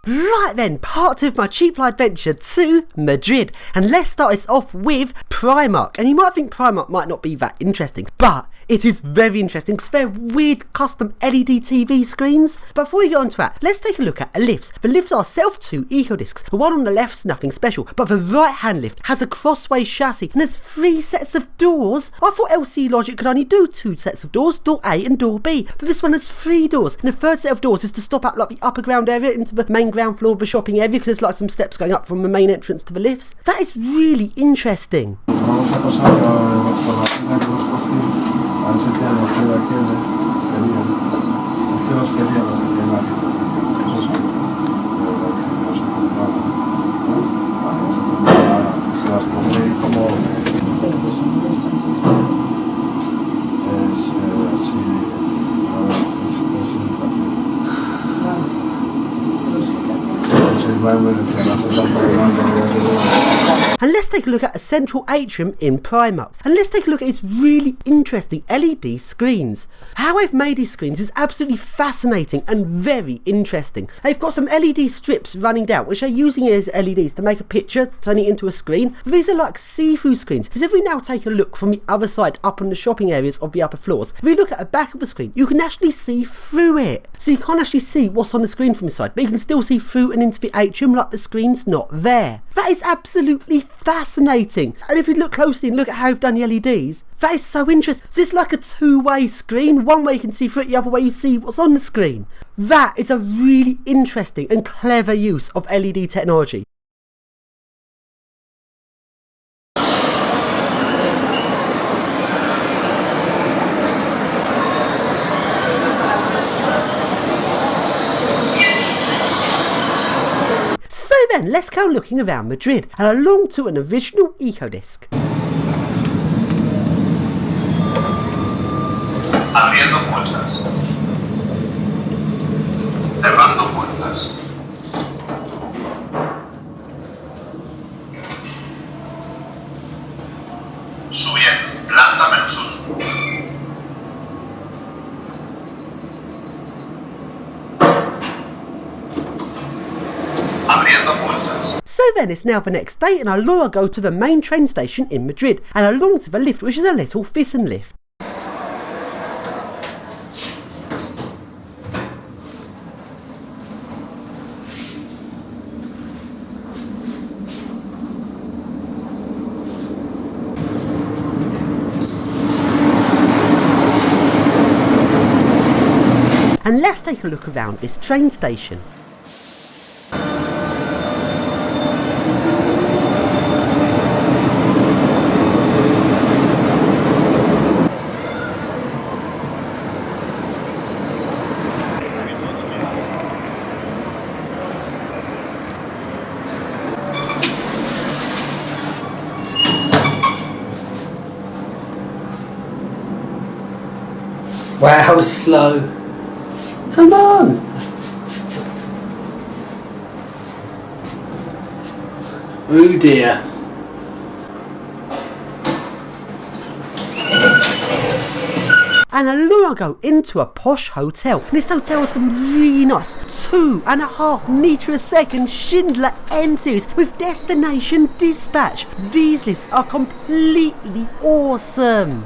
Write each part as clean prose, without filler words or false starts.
Right then, part of my cheap fly adventure to Madrid. And let's start this off with Primark. And you might think Primark might not be that interesting, but it is very interesting because they're weird custom LED TV screens. But before we get on to that, let's take a look at a lifts. The lifts are self-2 eco-discs. The one on the left's nothing special, but the right-hand lift has a crossway chassis and there's 3 sets of doors. I thought LC Logic could only do 2 sets of doors, door A and door B, but this one has 3 doors. And the third set of doors is to stop out like the upper ground area into the main ground floor of the shopping area, because there's like some steps going up from the main entrance to the lifts. That is really interesting. And let's take a look at a central atrium in Primark. And let's take a look at its really interesting LED screens. How they've made these screens is absolutely fascinating and very interesting. They've got some LED strips running down, which are using as LEDs to make a picture, turning it into a screen. But these are like see-through screens, because if we now take a look from the other side up on the shopping areas of the upper floors, if we look at the back of the screen, you can actually see through it. So you can't actually see what's on the screen from the side, but you can still see through and into the atrium like the screen's not there. That is absolutely fascinating. And if you look closely and look at how they've done the LEDs, that is so interesting. So it's like a 2-way screen. One way you can see through it, the other way you see what's on the screen. That is a really interesting and clever use of LED technology. Then let's go looking around Madrid and along to an original eco-disc. Abriendo puertas. Cerrando puertas. Subiendo. Planta -1. So then it's now the next day and I go to the main train station in Madrid and along to the lift, which is a little Thyssen lift. And let's take a look around this train station. Wow, slow. Come on. Oh dear. And along I go into a posh hotel. And this hotel has some really nice 2.5 metre a second Schindler M series with destination dispatch. These lifts are completely awesome.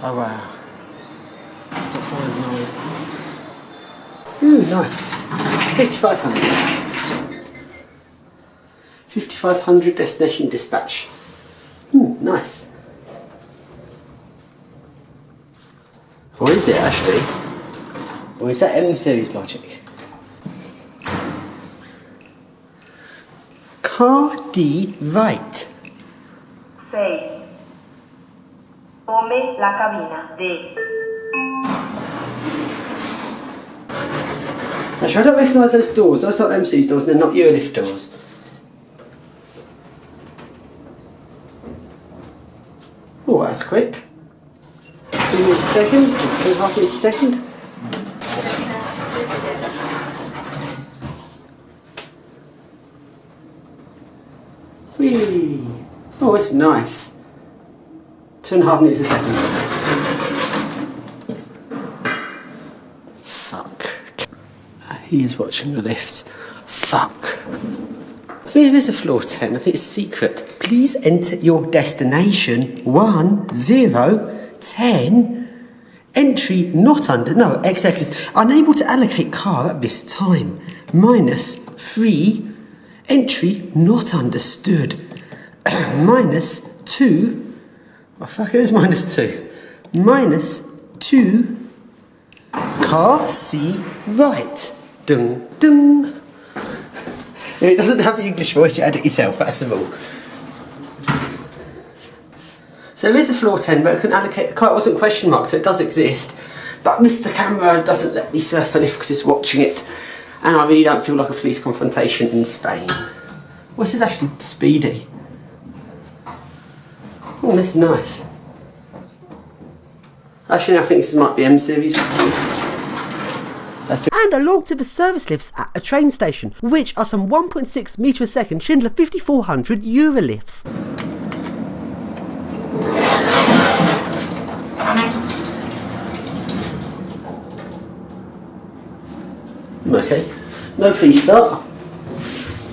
Oh wow. Top floor is nice. Ooh, nice. 5500. 5500 destination dispatch. Nice. Or is it actually? Or is that M series logic? Car D right. 6. Tome la cabina D. Actually, I don't recognise those doors. Those are MC's doors and they're not Eurolift doors. Oh, that's quick. 2 meters a second, 2.5 meters a second. Whee! Oh, it's nice. 2.5 meters a second. Fuck. He is watching the lifts. Fuck. There is a floor 10. I think it's secret. Please enter your destination. 1, 0, 10. Entry not under. No, x-axis. Unable to allocate car at this time. -3. Entry not understood. -2. Oh, fuck, it is -2. -2. Car C right. Dung, dung. If it doesn't have the English voice, you add it yourself, that's the rule. So there is a floor 10, but I can allocate a car. It wasn't question mark, so it does exist. But Mr. Camera doesn't let me surf a lift because it's watching it. And I really don't feel like a police confrontation in Spain. Well, this is actually speedy. Oh, this is nice. Actually, I think this might be M series. And along to the service lifts at a train station, which are some 1.6 metre a second Schindler 5400 Eurolifts. Okay, no pre-start.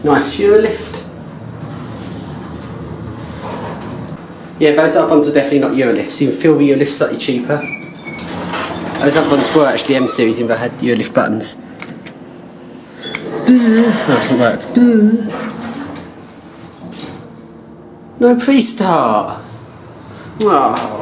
Nice Eurolift. Yeah, those other ones were definitely not Eurolifts. You can feel the Eurolift slightly cheaper. Those other ones were actually M series if they had Eurolift buttons. That doesn't work. No pre-start. Oh.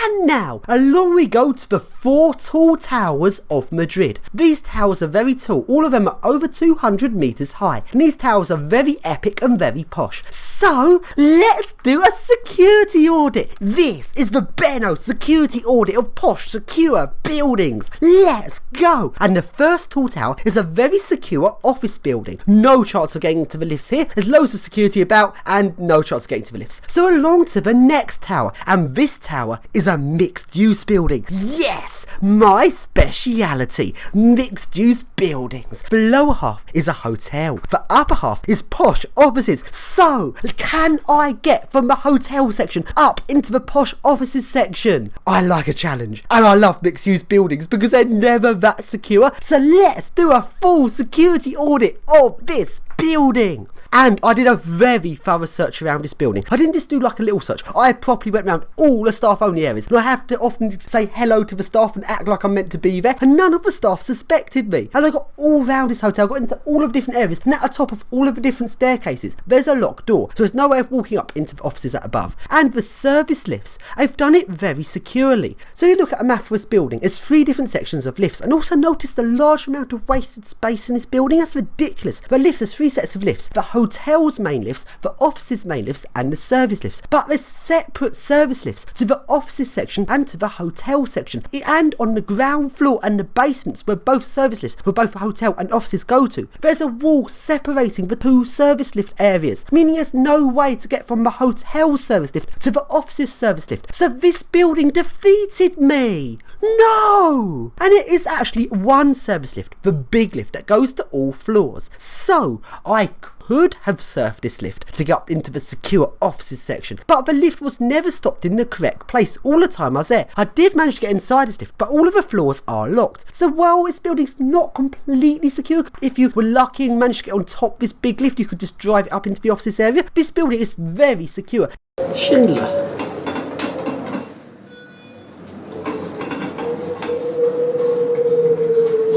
And now, along we go to the 4 tall towers of Madrid. These towers are very tall, all of them are over 200 metres high, and these towers are very epic and very posh. So, let's do a security audit. This is the Benno security audit of posh, secure buildings. Let's go. And the first tall tower is a very secure office building. No chance of getting into the lifts here. There's loads of security about and no chance of getting to the lifts. So along to the next tower, and this tower is a mixed use building. Yes, my speciality, mixed use buildings. The lower half is a hotel. The upper half is posh offices. So, can I get from the hotel section up into the posh offices section? I like a challenge, and I love mixed use buildings because they're never that secure. So let's do a full security audit of this building. And I did a very thorough search around this building. I didn't just do like a little search. I properly went around all the staff only areas. And I have to often say hello to the staff and act like I'm meant to be there. And none of the staff suspected me. And I got all round this hotel, got into all of the different areas. And at the top of all of the different staircases, there's a locked door. So there's no way of walking up into the offices at above. And the service lifts, I've done it very securely. So you look at a map of this building, there's 3 different sections of lifts. And also notice the large amount of wasted space in this building. That's ridiculous. The lifts, there's 3 sets of lifts. The hotel's main lifts, the office's main lifts, and the service lifts. But there's separate service lifts to the offices section and to the hotel section. And on the ground floor and the basements where both service lifts, where both the hotel and offices go to, there's a wall separating the 2 service lift areas, meaning there's no way to get from the hotel service lift to the office's service lift. So this building defeated me. No! And it is actually one service lift, the big lift that goes to all floors. So I could have surfed this lift to get up into the secure offices section, but the lift was never stopped in the correct place all the time I was there. I did manage to get inside this lift, but all of the floors are locked. So while this building's not completely secure, if you were lucky and managed to get on top of this big lift, you could just drive it up into the offices area. This building is very secure. Schindler.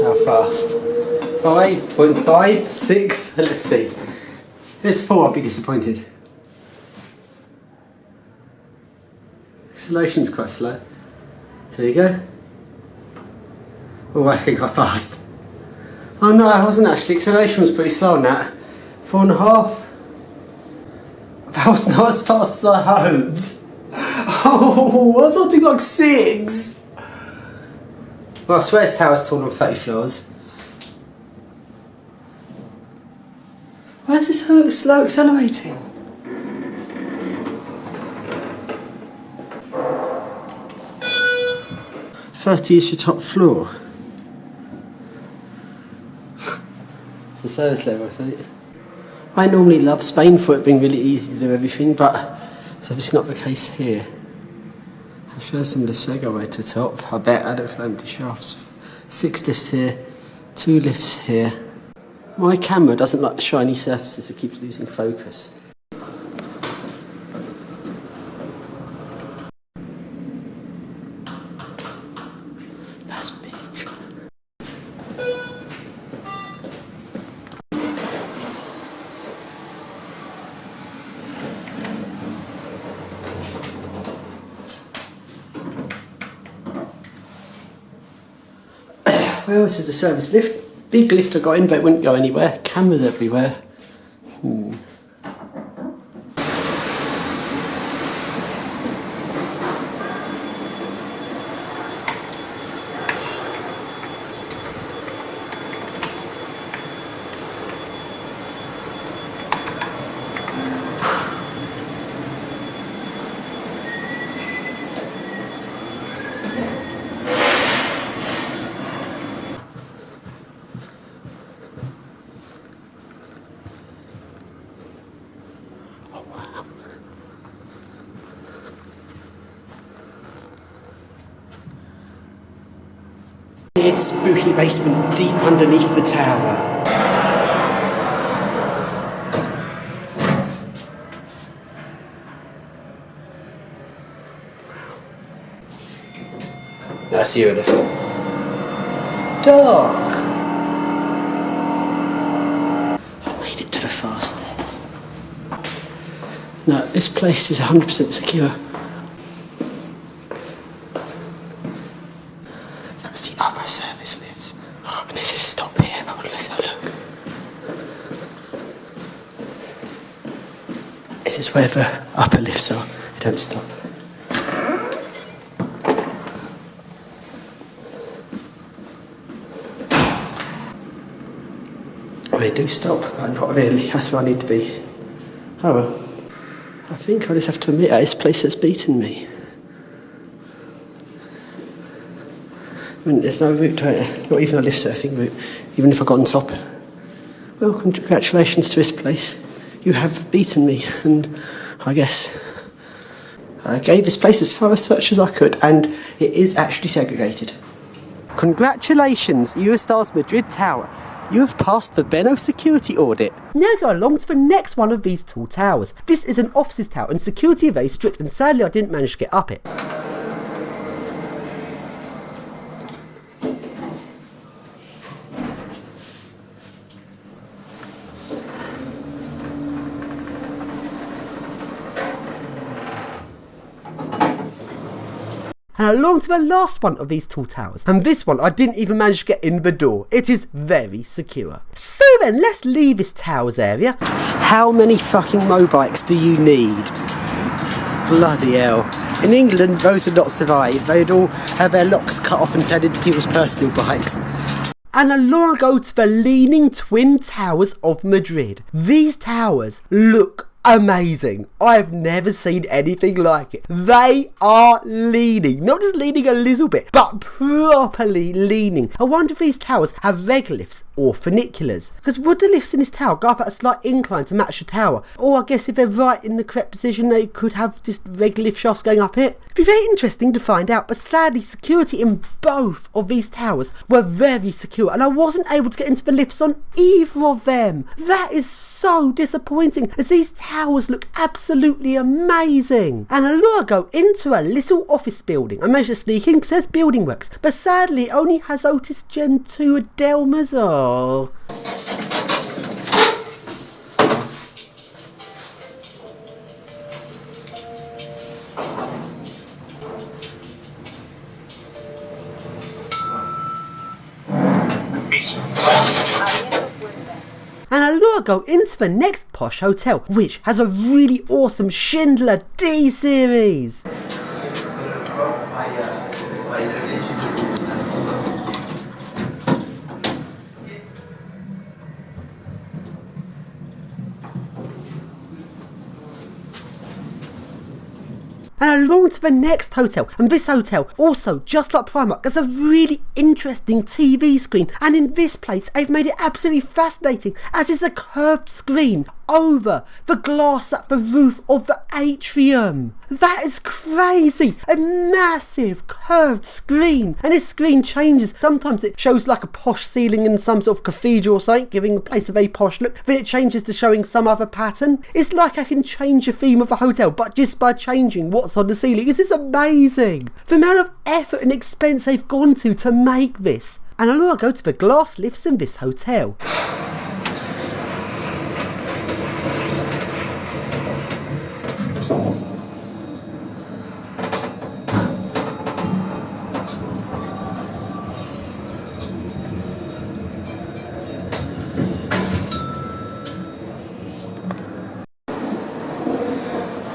How fast? 5.5, 6, let's see. If it's 4, I'll be disappointed. Acceleration's quite slow. Here you go. Oh, that's getting quite fast. Oh no, it wasn't actually. Acceleration was pretty slow on that. 4.5. That was not as fast as I hoped. Oh, I was wanting like 6. Well, I swear this tower's taller than 30 floors. Why is it so slow accelerating? "30 is your top floor." It's the service level, so I normally love Spain for it being really easy to do everything, but it's obviously not the case here. I'll show some lifts there, go way to the top. I bet that looks like empty shafts. 6 lifts here, 2 lifts here. My camera doesn't like the shiny surfaces, it keeps losing focus. That's big. Where else is the service lift? Big lift I got in, but it wouldn't go anywhere. Cameras everywhere. It's spooky basement deep underneath the tower. That's you, it is. Dark. I've made it to the fast stairs. No, this place is 100% secure. That's the upper service lifts. And there's a stop here. Oh, let's have a look. This is where the upper lifts are. They don't stop. Oh, they do stop, but not really. That's where I need to be. Oh well. I think I just have to admit this place has beaten me. I mean, there's no route to it, not even a lift surfing route, even if I got on top. Well, congratulations to this place. You have beaten me, and I guess I gave this place as far as search as I could, and it is actually segregated. Congratulations, Eurostar's Madrid Tower. You have passed the Benno security audit. Now go along to the next one of these tall towers. This is an offices tower and security are very strict, and sadly I didn't manage to get up it. And along to the last one of these tall towers. And this one, I didn't even manage to get in the door. It is very secure. So then, let's leave this towers area. How many fucking mobikes do you need? Bloody hell. In England, those would not survive. They'd all have their locks cut off and turned into people's personal bikes. And along I go to the Leaning Twin Towers of Madrid. These towers look amazing. I've never seen anything like it. They are leaning, not just leaning a little bit, but properly leaning. I wonder if these towers have reg lifts or funiculars, because would the lifts in this tower go up at a slight incline to match the tower? Or I guess if they're right in the correct position, they could have just reg lift shafts going up it. It'd be very interesting to find out, but sadly security in both of these towers were very secure, and I wasn't able to get into the lifts on either of them. That is so disappointing, as these towers look absolutely amazing. And along I go into a little office building. I managed to sneak in because there's building works, but sadly it only has Otis Gen 2 Adelmas. Oh. And along I go into the next posh hotel, which has a really awesome Schindler D series. And along to the next hotel, and this hotel also, just like Primark, has a really interesting TV screen, and in this place they've made it absolutely fascinating, as it's a curved screen over the glass at the roof of the atrium. That is crazy. A massive curved screen. And this screen changes. Sometimes it shows like a posh ceiling in some sort of cathedral or something, giving the place a very posh look. Then it changes to showing some other pattern. It's like I can change the theme of a hotel, but just by changing what's on the ceiling. This is amazing. The amount of effort and expense they've gone to make this. And I'll go to the glass lifts in this hotel.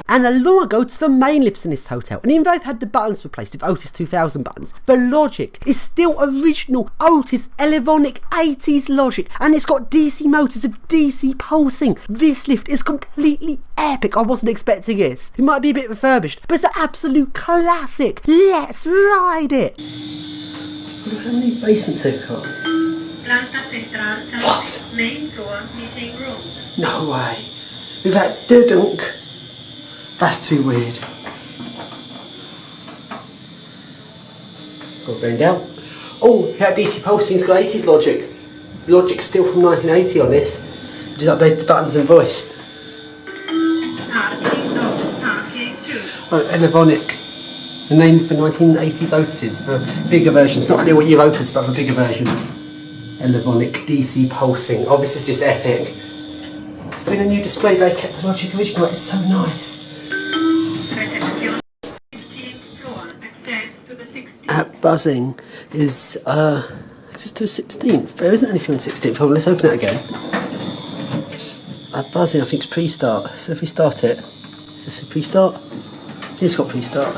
And along I go to the main lifts in this hotel. And even though I've had the buttons replaced with Otis 2000 buttons, the logic is still original Otis Elevonic 80s logic. And it's got DC motors of DC pulsing. This lift is completely epic. I wasn't expecting this. It might be a bit refurbished, but it's an absolute classic. Let's ride it. Look how many basements they've got. What? Main floor meeting room. No way. We've had dunk. That's too weird. Oh, going down. Oh, yeah, DC pulsing's got 80s logic. Logic's still from 1980 on this. Just update the buttons and voice. Oh, Elevonic. The name for 1980s Otises, for bigger versions. Not really what Europas, but for bigger versions. Elevonic DC pulsing. Oh, this is just epic. Doing a new display, they kept the logic original. It's so nice. At buzzing is it's just to 16th. There isn't anything on 16th. Oh, let's open it again. At buzzing, I think it's pre-start. So if we start it, is this a pre-start? It's got pre-start.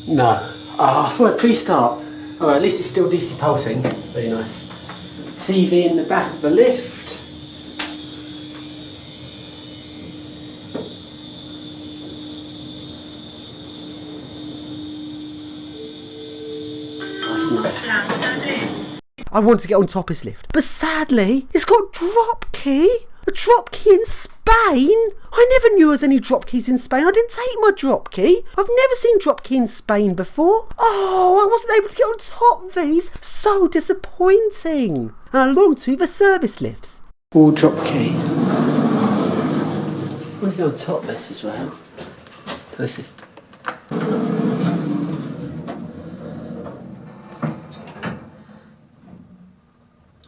No. Oh, I thought pre-start. Alright, at least it's still DC pulsing. Very nice. TV in the back of the lift. Nice. I wanted to get on top of this lift, but sadly, it's got drop key. A drop key in Spain? I never knew there was any drop keys in Spain. I didn't take my drop key. I've never seen drop key in Spain before. Oh, I wasn't able to get on top of these. So disappointing. And along to the service lifts. All drop key. I want to go on top of this as well. Let's see.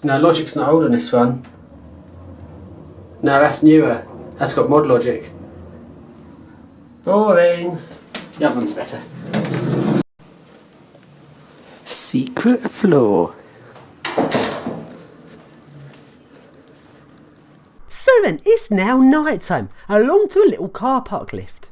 No, logic's not old on this one. No, that's newer. That's got mod logic. Boring. The other one's better. Secret floor. So then, it's now night time, along to a little car park lift.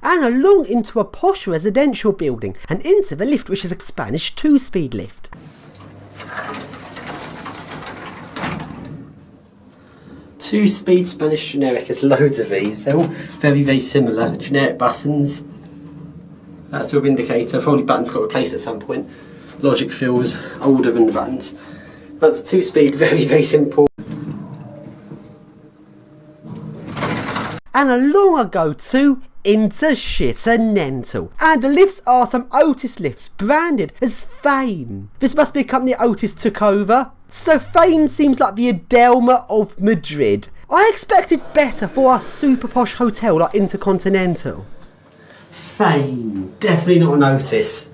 And along into a posh residential building and into the lift, which is a Spanish 2-speed lift. Two-speed Spanish generic, there's loads of these. They're all very, very similar. Generic buttons. That sort of indicator. Probably buttons got replaced at some point. Logic feels older than the buttons. That's a 2-speed, very, very simple. And along I go to Intershittenental. And the lifts are some Otis lifts branded as Fane. This must be a company Otis took over. So Fane seems like the Adelma of Madrid. I expected better for our super posh hotel like Intercontinental. Fane, definitely not an Otis.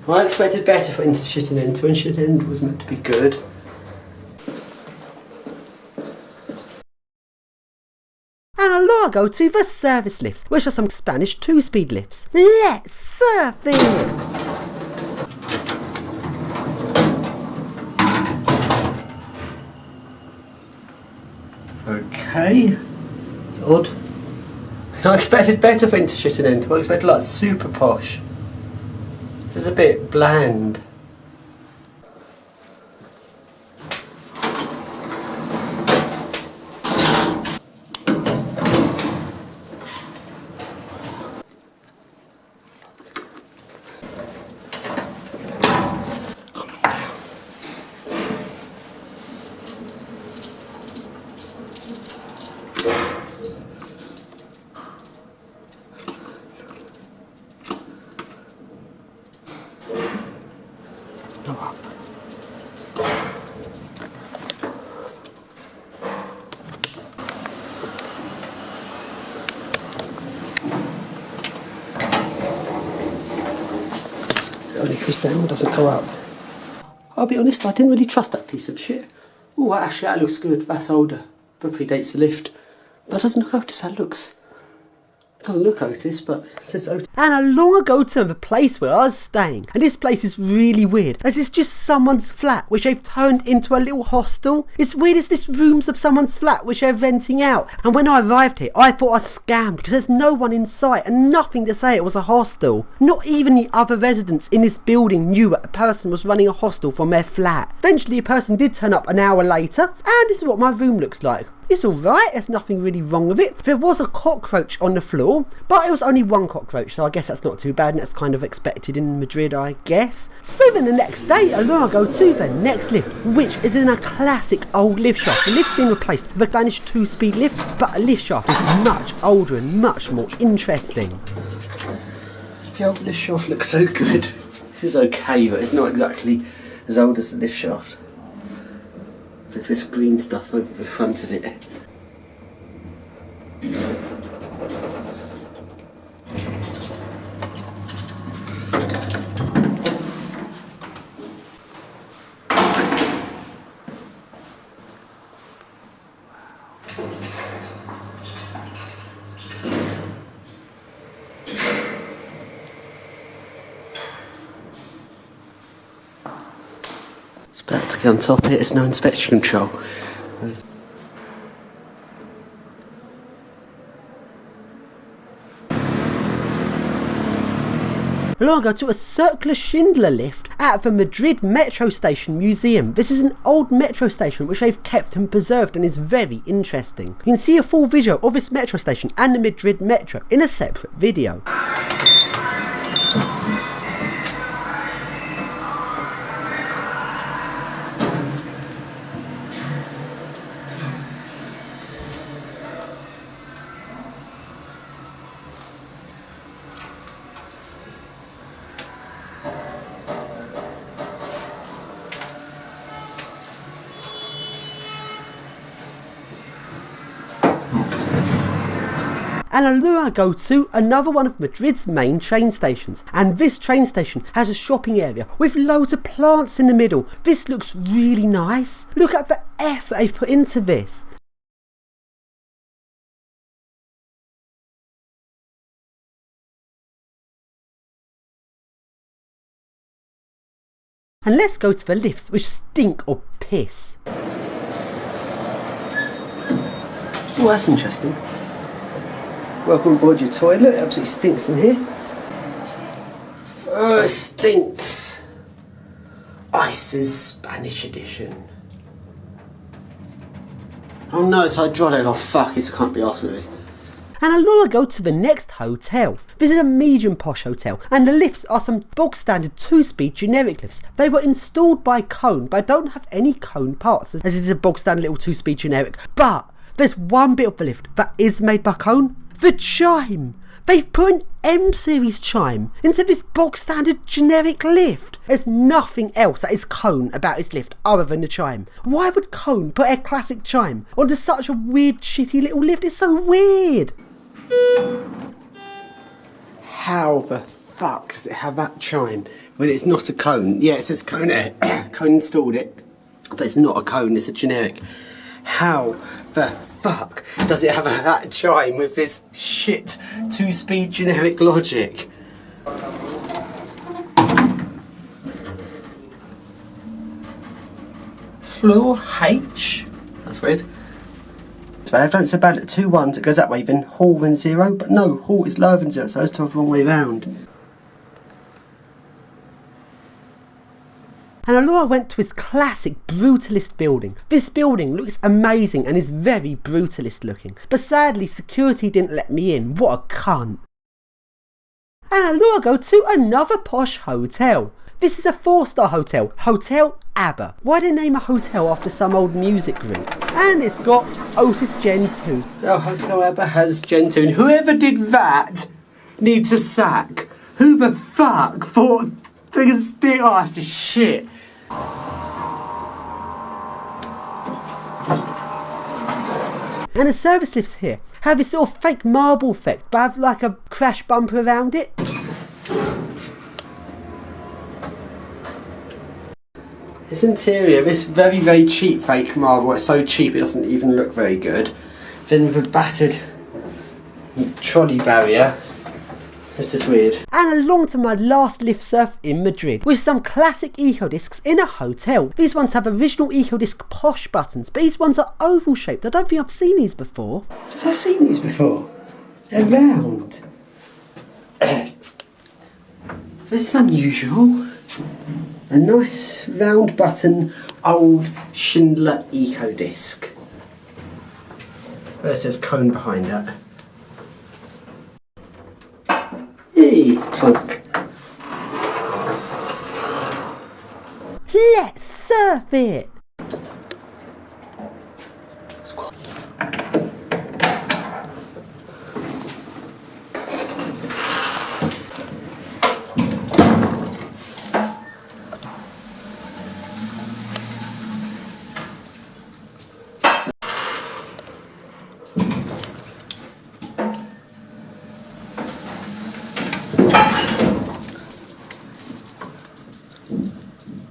I expected better for Intershittenental, and Shittenental was meant to be good. And along I go to the service lifts, which are some Spanish 2-speed lifts. Let's surf it! Okay, it's odd. I expected better for Intershittenental. I expected like super posh. This is a bit bland. It only goes down, doesn't go up. I'll be honest, I didn't really trust that piece of shit. Oh, actually that looks good, that's older. That predates the lift. That doesn't look Otis, that looks... Doesn't look Otis, but it says Otis. And I long ago to the place where I was staying. And this place is really weird, as it's just someone's flat, which they've turned into a little hostel. It's weird as this rooms of someone's flat, which they're renting out. And when I arrived here, I thought I was scammed, because there's no one in sight, and nothing to say it was a hostel. Not even the other residents in this building knew that a person was running a hostel from their flat. Eventually a person did turn up an hour later, and this is what my room looks like. It's alright, there's nothing really wrong with it. There was a cockroach on the floor, but it was only one cockroach, so I guess that's not too bad, and that's kind of expected in Madrid, I guess. So then the next day, along I go to the next lift, which is in a classic old lift shaft. The lift's been replaced with a Spanish 2-speed lift, but a lift shaft is much older and much more interesting. The old lift shaft looks so good. This is okay, but it's not exactly as old as the lift shaft. With this green stuff over the front of it. It's better to get on top of it, there's no inspection control. Along I go to a circular Schindler lift at the Madrid Metro Station Museum. This is an old metro station which they've kept and preserved and is very interesting. You can see a full visual of this metro station and the Madrid Metro in a separate video. And along I go to another one of Madrid's main train stations. And this train station has a shopping area with loads of plants in the middle. This looks really nice. Look at the effort they've put into this. And let's go to the lifts, which stink of piss. Oh, that's interesting. Welcome aboard your toilet, it absolutely stinks in here. Oh, it stinks. Ice's Spanish edition. Oh no, it's hydraulic. Oh fuck it, I can't be arsed with this. And along I go to the next hotel. This is a medium posh hotel, and the lifts are some bog standard 2-speed generic lifts. They were installed by Cone, but don't have any Cone parts, as it is a bog standard little 2-speed generic. But there's one bit of the lift that is made by Cone. The chime! They've put an M-series chime into this bog standard generic lift. There's nothing else that is Cone about this lift other than the chime. Why would Cone put a classic chime onto such a weird shitty little lift? It's so weird. How the fuck does it have that chime when it's not a Cone? Yeah, it says Cone there. Cone installed it, but it's not a Cone, it's a generic. How the fuck does it have that chime with this shit 2-speed generic logic? Floor H? That's weird. So if it's about at 2 1s, it goes that way, then hall then 0, but no, hall is lower than 0, so it's the wrong way round. And along I went to this classic brutalist building. This building looks amazing and is very brutalist looking, but sadly security didn't let me in. What a cunt. And along I go to another posh hotel. This is a 4-star hotel, Hotel ABBA. Why did they name a hotel after some old music group? And it's got Otis Gen 2. Oh, Hotel ABBA has Gen 2, and whoever did that needs a sack. Who the fuck thought things did? Oh, that's just shit. And the service lifts here have this sort of fake marble effect, but have like a crash bumper around it. This interior, this very, very cheap fake marble, it's so cheap it doesn't even look very good. Then with a battered trolley barrier. This is weird. And along to my last lift surf in Madrid, with some classic Ecodiscs in a hotel. These ones have original Ecodisc posh buttons, but these ones are oval shaped. I don't think I've seen these before. Have I seen these before? They're round. This is unusual. A nice round button old Schindler Ecodisc. Where it says cone behind that. Hey, clunk. Let's surf it!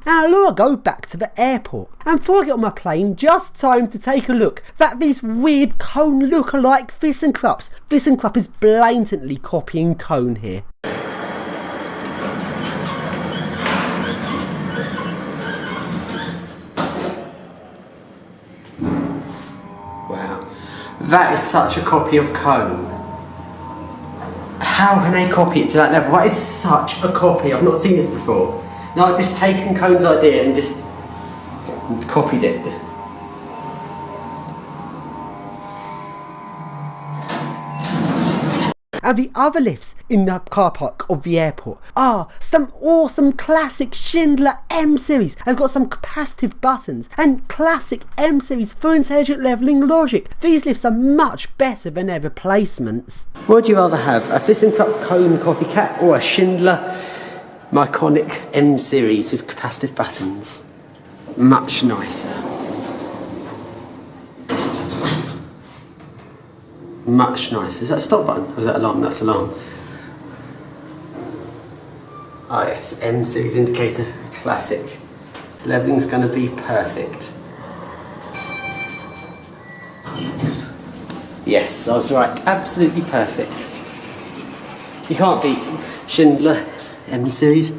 Now I'll go back to the airport, and before I get on my plane, just time to take a look at these weird cone look-alike ThyssenKrupps. ThyssenKrupp is blatantly copying cone here. Wow, that is such a copy of cone. How can they copy it to that level? That is such a copy. I've not seen this before. No, I've just taken Cone's idea and just copied it. And the other lifts in the car park of the airport are some awesome classic Schindler M series. They've got some capacitive buttons and classic M series for intelligent levelling logic. These lifts are much better than their replacements. What would you rather have, a ThyssenKrupp Cone copycat or a Schindler Myconic M series with capacitive buttons? Much nicer. Much nicer. Is that a stop button? Or is that alarm? That's alarm. Ah yes, M series indicator, classic. Leveling's going to be perfect. Yes, I was right. Absolutely perfect. You can't beat Schindler M series.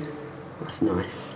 That's nice.